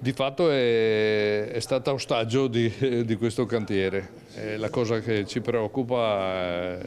Di fatto è stata ostaggio di questo cantiere. La cosa che ci preoccupa è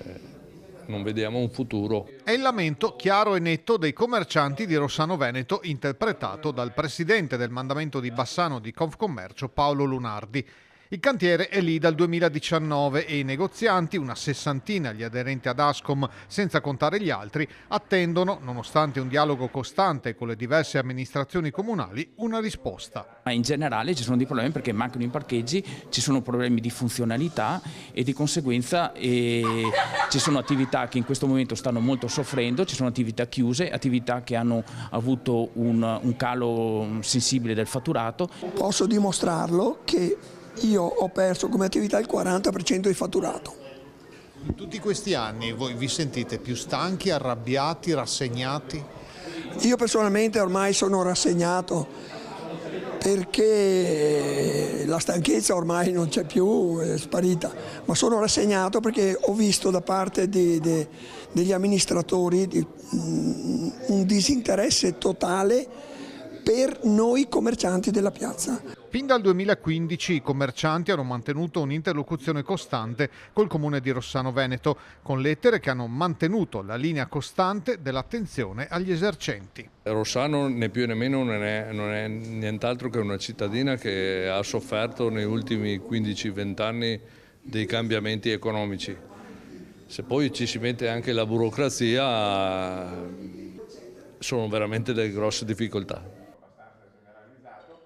non vediamo un futuro. È il lamento chiaro e netto dei commercianti di Rossano Veneto, interpretato dal presidente del mandamento di Bassano di Confcommercio Paolo Lunardi. Il cantiere è lì dal 2019 e i negozianti, una sessantina gli aderenti ad Ascom, senza contare gli altri, attendono, nonostante un dialogo costante con le diverse amministrazioni comunali, una risposta. Ma in generale ci sono dei problemi perché mancano i parcheggi, ci sono problemi di funzionalità e di conseguenza ci sono attività che in questo momento stanno molto soffrendo, ci sono attività chiuse, attività che hanno avuto un calo sensibile del fatturato. Posso dimostrarlo che io ho perso come attività il 40% di fatturato. In tutti questi anni voi vi sentite più stanchi, arrabbiati, rassegnati? Io personalmente ormai sono rassegnato perché la stanchezza ormai non c'è più, è sparita, ma sono rassegnato perché ho visto da parte degli amministratori un disinteresse totale per noi commercianti della piazza. Fin dal 2015 i commercianti hanno mantenuto un'interlocuzione costante col comune di Rossano Veneto, con lettere che hanno mantenuto la linea costante dell'attenzione agli esercenti. Rossano né più né meno non è nient'altro che una cittadina che ha sofferto negli ultimi 15-20 anni dei cambiamenti economici. Se poi ci si mette anche la burocrazia, sono veramente delle grosse difficoltà.